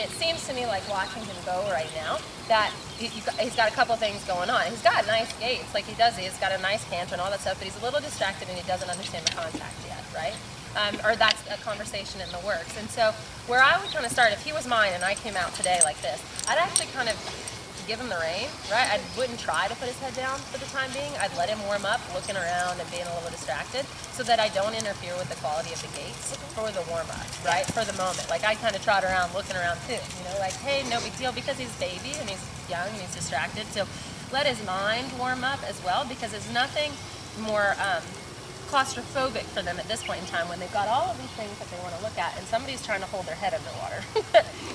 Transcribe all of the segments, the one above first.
It seems to me like watching him go right now that he's got a couple things going on. He's got nice gaits, like he's got a nice canter and all that stuff, but he's a little distracted and he doesn't understand the contact yet, right? Or that's a conversation in the works. And so where I would kind of start, if he was mine and I came out today like this, I'd actually kind of give him the rein, right? I wouldn't try to put his head down for the time being. I'd let him warm up, looking around and being a little distracted so that I don't interfere with the quality of the gaits for the warm up, right? For the moment. Like I kind of trot around, looking around too, you know, like, hey, no big deal, because he's baby and he's young and he's distracted. So let his mind warm up as well, because there's nothing more claustrophobic for them at this point in time when they've got all of these things that they want to look at and somebody's trying to hold their head underwater.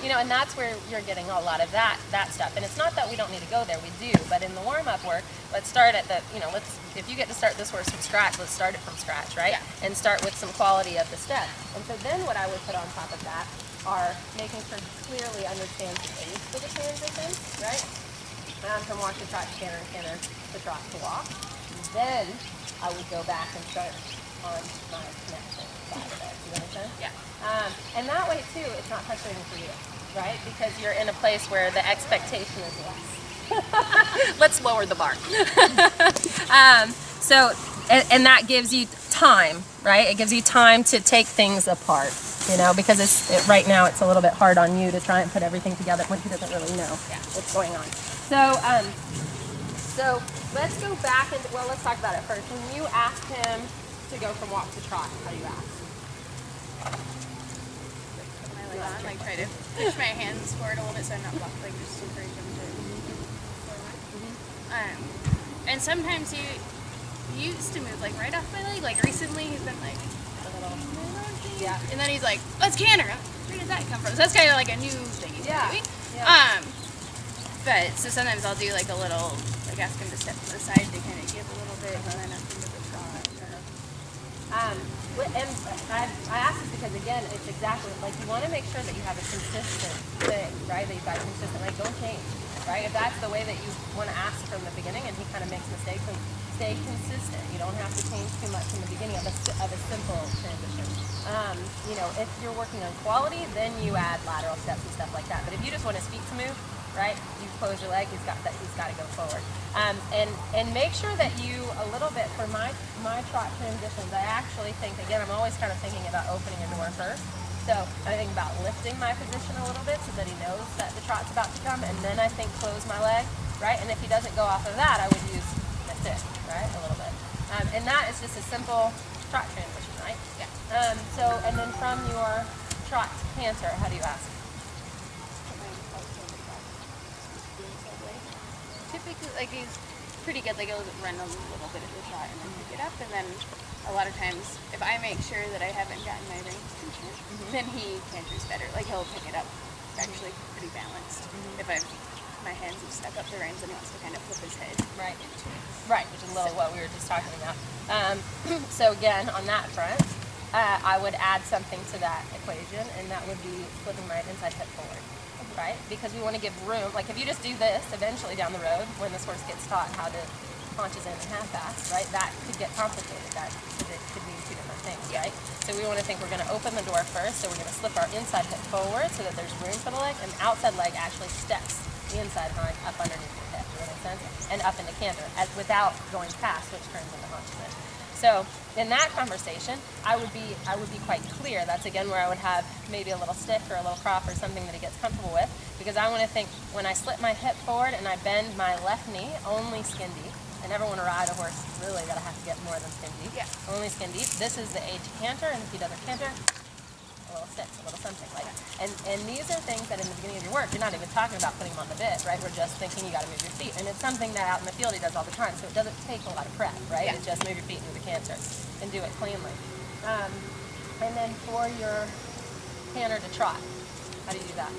You know, and that's where you're getting a lot of that stuff. And it's not that we don't need to go there, we do, but in the warm-up work, let's start at the, you know, if you get to start this horse from scratch, let's start it from scratch, right? Yeah. And start with some quality of the step. And so then what I would put on top of that are making sure he clearly understands the age for the transition, right? From walk to trot to canter and canter to trot to walk. Then I would go back and start on my connection side of it. You understand? Yeah. And that way too, it's not frustrating for you, right? Because you're in a place where the expectation is less. Let's lower the bar. And that gives you time, right? It gives you time to take things apart, you know, because right now it's a little bit hard on you to try and put everything together when he doesn't really know what's going on. So let's go back and, well, let's talk about it first. When you asked him to go from walk to trot, how do you ask? Put my leg on, like try to push my hands forward a little bit so I'm not blocked, like just encourage him to forward. And sometimes he used to move like right off my leg, like recently he's been like a little, and then he's like, let's canter. Where did that come from? So that's kind of like a new thing he's been doing. Yeah. But so sometimes I'll do like a little, like ask him to step to the side to kind of give a little bit, and then up into the trot. And I ask this because again, it's exactly like you want to make sure that you have a consistent thing, right? That you've got consistent, like don't change, right? If that's the way that you want to ask from the beginning, and he kind of makes mistakes, then stay consistent. You don't have to change too much in the beginning of a simple transition. You know, if you're working on quality, then you add lateral steps and stuff like that. But if you just want his feet to move, right? You close your leg, he's got to go forward. And make sure that you, a little bit, for my trot transitions, I actually think, again, I'm always kind of thinking about opening a door first. So I think about lifting my position a little bit so that he knows that the trot's about to come, and then I think close my leg, right? And if he doesn't go off of that, I would use my sit, right? A little bit. And that is just a simple trot transition, right? Yeah. And then from your trot to canter, how do you ask? Typically, like he's pretty good, like he'll run a little bit of the trot and then pick it up, and then a lot of times if I make sure that I haven't gotten my reins too short, then he canters better. Like he'll pick it up actually pretty balanced. If my hands have stuck up the reins and he wants to kind of flip his head into it. Right, which is a little what we were just talking about. So again, on that front, I would add something to that equation, and that would be flipping my inside hip forward. Right? Because we want to give room. Like if you just do this, eventually down the road, when this horse gets taught how to haunches in and half fast, right? That could get complicated. That could mean two different things, right? So we want to think we're going to open the door first. So we're going to slip our inside hip forward so that there's room for the leg, and the outside leg actually steps the inside hind up underneath your hip. Does that make sense? And up into canter, without going past, which turns into haunches in. So in that conversation, I would be quite clear. That's again where I would have maybe a little stick or a little crop or something that he gets comfortable with, because I want to think when I slip my hip forward and I bend my left knee, only skin deep. I never want to ride a horse really that I have to get more than skin deep. Yeah. Only skin deep. This is the age canter, and if he doesn't canter, a little stick, a little something like that. And these are things that in the beginning of your work, you're not even talking about putting him on the bit, right? We're just thinking you got to move your feet. And it's something that out in the field he does all the time, so it doesn't take a lot of prep, right? Yeah. It's just move your feet and do the canter and do it cleanly. And then for your canter to trot, how do you do that?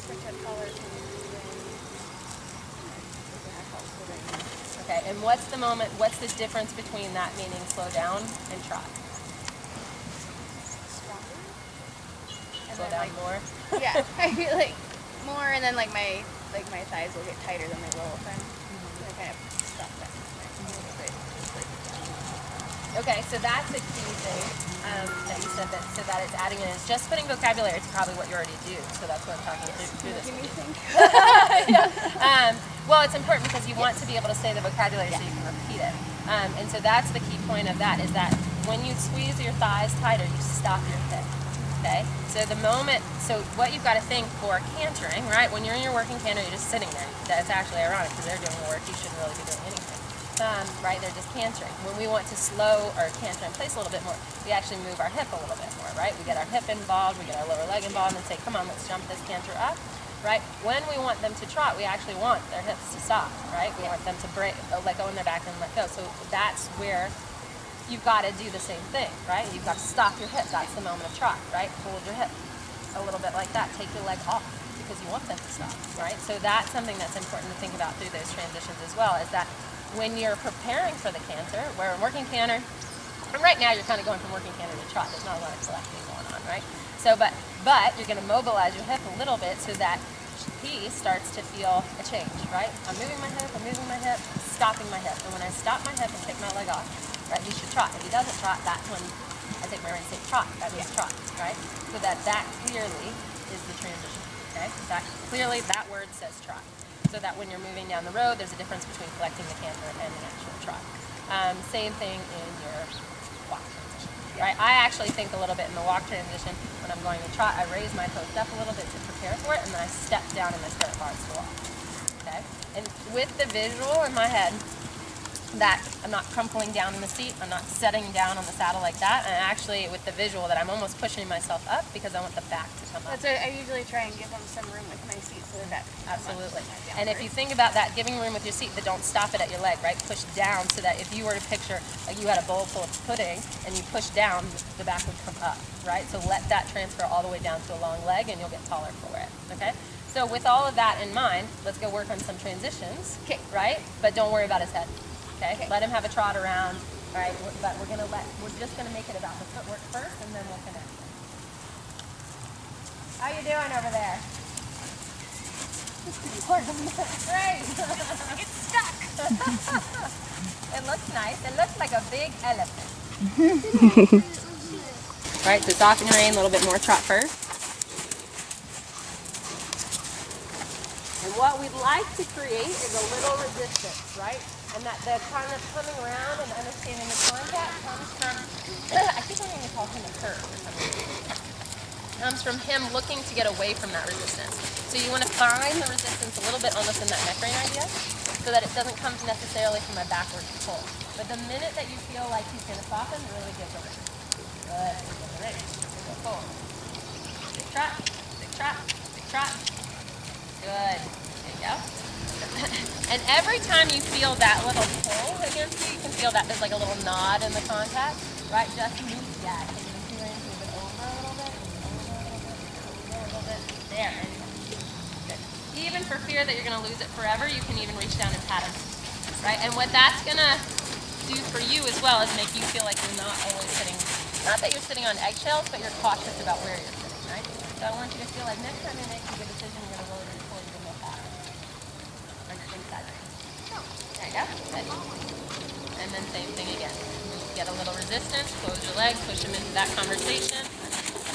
Switch up collar to okay, and what's the difference between that meaning slow down and trot? Slow down more? Yeah, I feel like more, and then like my thighs will get tighter than they will if I'm kind of stop that a little bit. Okay, so that's a key thing. that you said that so that it's adding in. It's just putting vocabulary to probably what you already do. So that's what I'm talking through this. Making me think. Yeah. Well, it's important because you want to be able to say the vocabulary so you can repeat it. And so that's the key point of that is that when you squeeze your thighs tighter, you stop your hip. Okay? So the moment, so what you've got to think for cantering, right? When you're in your working canter, you're just sitting there. That's actually ironic because they're doing the work. You shouldn't really be doing anything. Right? They're just cantering. When we want to slow our canter in place a little bit more, we actually move our hip a little bit more, right? We get our hip involved, we get our lower leg involved, and say, come on, let's jump this canter up, right? When we want them to trot, we actually want their hips to stop, right? We want them to break, let go in their back and let go. So that's where you've got to do the same thing, right? You've got to stop your hip. That's the moment of trot, right? Hold your hip a little bit like that. Take your leg off because you want them to stop, right? So that's something that's important to think about through those transitions as well, is that when you're preparing for the canter, where in working canter, and right now you're kind of going from working canter to trot. There's not a lot of collecting going on, right? So, but you're going to mobilize your hip a little bit so that he starts to feel a change, right? I'm moving my hip, stopping my hip. And when I stop my hip and take my leg off, right, he should trot. If he doesn't trot, that's when I take my rein and say trot. That means trot, right? So that clearly is the transition, okay? That clearly, that word says trot. So that when you're moving down the road, there's a difference between collecting the canter and the actual trot. Same thing in your walk transition, right? I actually think a little bit in the walk transition, when I'm going to trot, I raise my toes up a little bit to prepare for it, and then I step down in my stirrup bars to walk, okay? And with the visual in my head, that I'm not crumpling down in the seat, I'm not setting down on the saddle like that, and actually with the visual that I'm almost pushing myself up because I want the back to come up. That's why I usually try and give them some room with my seat so that Absolutely. And if you think about that, giving room with your seat, but don't stop it at your leg, right? Push down so that if you were to picture like you had a bowl full of pudding and you push down, the back would come up, right? So let that transfer all the way down to a long leg and you'll get taller for it, okay? So with all of that in mind, let's go work on some transitions, right? But don't worry about his head. Okay? Let him have a trot around, all right? But we're just gonna make it about the footwork first, and then we'll connect. How you doing over there? Great. it's stuck. It looks nice. It looks like a big elephant. All right, so soften your rein, a little bit more trot first. And what we'd like to create is a little resistance, right? And that the kind of coming around and understanding the contact comes from, I keep wanting to call him a curve for some reason. Comes from him looking to get away from that resistance. So you want to find the resistance a little bit almost in that neck rein idea, so that it doesn't come necessarily from a backwards pull. But the minute that you feel like he's going to soften, really give the rein. Good, give the rein. Go forward. Big trot, big trot, big trot. Good. There you go. And every time you feel that little pull against you, you can feel that there's like a little nod in the contact, right? Just move that. And you can feel it, move it over a little bit, over a little bit. There. Good. Even for fear that you're going to lose it forever, you can even reach down and pat him, right? And what that's going to do for you as well is make you feel like you're not always sitting, not that you're sitting on eggshells, but you're cautious about where you're sitting, right? So I want you to feel like next time you make a good decision, you're going to really pull even more faster. There you go. Good. And then same thing again. Get a little resistance, close your legs, push them into that conversation.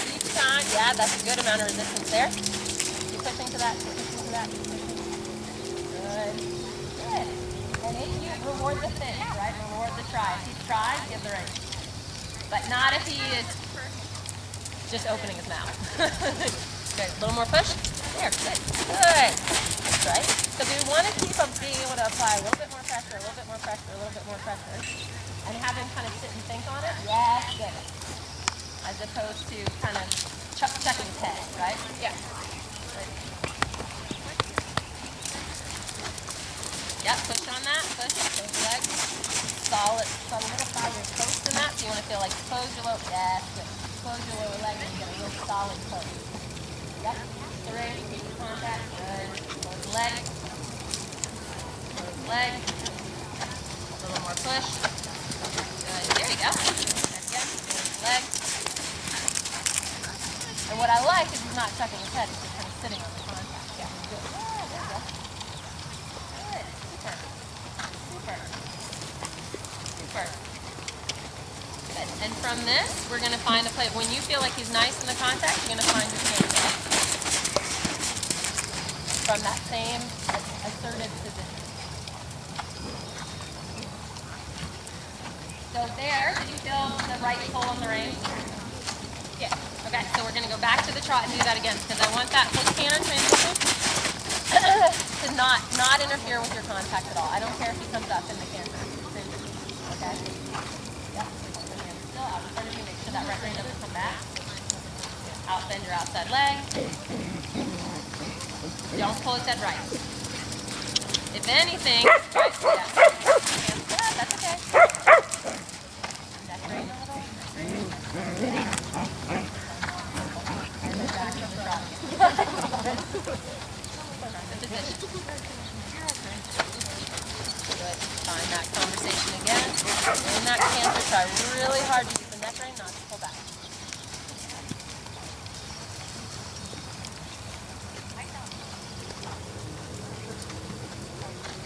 Each time, yeah, that's a good amount of resistance there. Keep pushing to that, keep pushing to that, keep pushing. Good. Good. And if you reward the thing, right? Reward the try. If he tries, give the rein. But not if he is just opening his mouth. Good. A little more push. There. Good. Good. That's right. So we want to keep him being able to apply a little bit more pressure, a little bit more pressure, a little bit more pressure, and have him kind of sit and think on it. Yes, good. As opposed to kind of checking his head, right? Yeah. Good. Yep, push on that. Push. Close your legs. Solid. Solidify your post in that. So you want to feel like close your lower. Yes, good. Close your lower leg and you get a real solid post. Yep. The rein, keep the contact. Good. Close the leg. Close the leg. A little more push. Good. There you go. Again. Close the leg. And what I like is he's not chucking his head. He's just kind of sitting on the contact. Yeah. Good. Oh, there you go. Good. Super. Super. Super. Good. And from this, we're going to find a place. When you feel like he's nice in the contact, you're going to find your canter. From that same assertive position. So there, did you feel the right pull on the rein? Yeah. Okay, so we're going to go back to the trot and do that again because I want that hook canter transition to not interfere with your contact at all. I don't care if he comes up in the canter transition. Okay? Yeah. Still out in front of you. Make sure that right rein doesn't come back. Out bend your outside leg. Don't pull it dead right. If anything, right, yeah, that's okay. Neck rein a little. And then back to the trot. The position. Good. Find that conversation again. In that canter, try really hard to use the neck rein, not to pull back.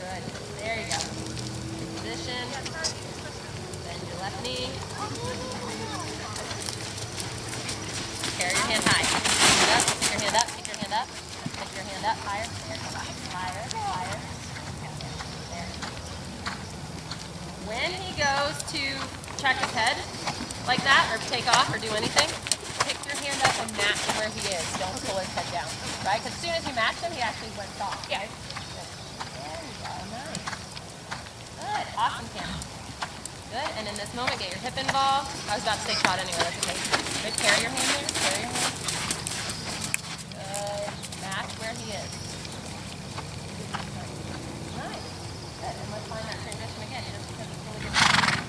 Good. There you go. Position. Bend your left knee. Carry your hand high. Pick your hand up. Pick your hand up. Pick your hand up. Higher. There. Higher. Higher. There. When he goes to check his head like that, or take off, or do anything, pick your hand up and match where he is. Don't pull his head down, right? Because as soon as you match him, he actually went off. Yeah. There you go. Nice. Good. Awesome, Cam. Good. And in this moment, get your hip involved. I was about to say trot anyway. That's okay. Good. Carry your hand here. Carry your hand. Good. Match where he is. Nice. Good. And let's find that transition again. Just because it's really good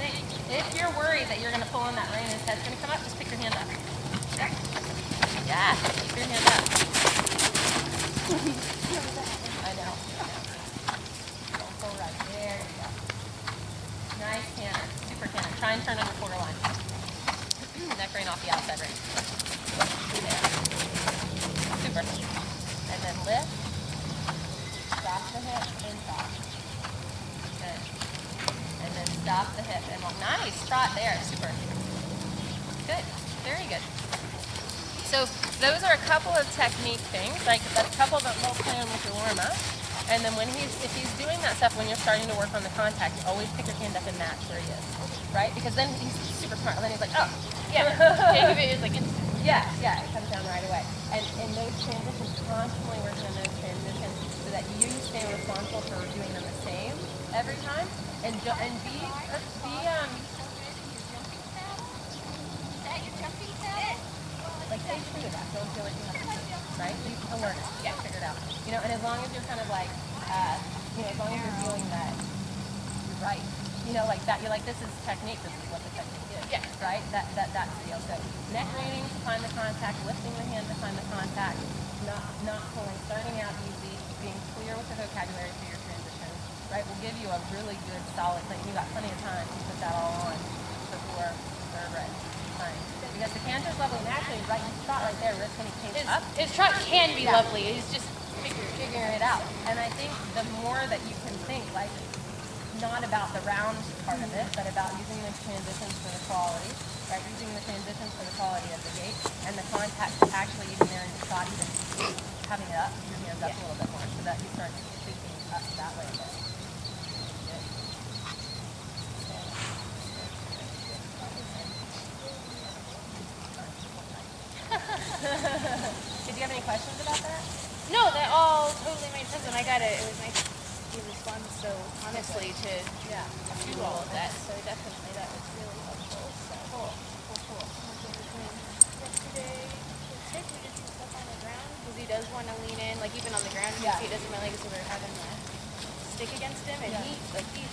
thing. If you're worried that you're going to pull on that rein and his head's going to come up, just pick your hand up. Yeah. Yeah. Keep your hand up. I know. Don't pull right. There you go. Nice canter. Super canter. Try and turn on your quarter line. Neck rein off the outside rein. There. Super. And then lift. Stop the hip and trot. Good. And then stop the hip and walk. Nice. Trot there. Super. Good. Very good. So those are a couple of technique things, like a couple that we'll play on with your warm-up. And then if he's doing that stuff when you're starting to work on the contact, you always pick your hand up and match where he is, right? Because then he's super smart. And then he's like, oh, yeah. It's like yeah, it comes down right away. And in those transitions, constantly working on those transitions so that you stay responsible for doing them the same every time. And be like stay true to that. Don't feel like you have to do it, right? You can learn it. Yeah, figure it out. You know, and as long as you're kind of like, as long as you're feeling that you're right, like that, you're like, this is technique. This is what the technique is. Yeah. Right. That's the deal. So neck reining to find the contact, lifting the hand to find the contact, not pulling, starting out easy, being clear with the vocabulary for your transition. Right. Will give you a really good solid thing. You got plenty of time to put that all on before thoroughbred time. Because the canter's lovely naturally, right? You trot right there, wrist when he came up. His trot can be lovely. He's just figuring it out. And I think the more that you can think, like, not about the round part of it, but about using the transitions for the quality, right? Using the transitions for the quality of the gait, and the contact actually even there in your trot, even having it up, your hands up a little bit more, so that you start thinking up that way a bit. Did you have any questions about that? No, that all totally made sense, and I got it. It was nice to respond so honestly to all of that. So definitely, that was really helpful. So cool. Yesterday, we did some stuff on the ground because he does want to lean in, like even on the ground. You can see it doesn't really, so we're having the stick against him, and he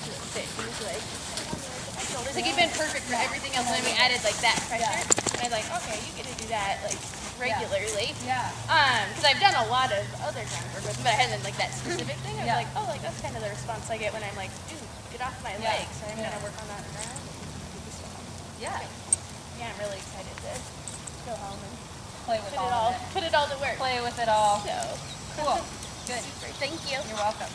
just sit. He was like on my shoulders. Like he'd been perfect for everything else, and then we added like that pressure. And I was like, okay, you get to do that like regularly. Because I've done a lot of other ground work with him, but I hadn't like that specific thing. I was like, oh, like that's kind of the response I get when I'm like, dude, get off my leg. So I'm gonna work on that ground. Yeah, I'm really excited to go home and play with put it all to work. Play with it all. So cool. Good. Super. Thank you. You're welcome.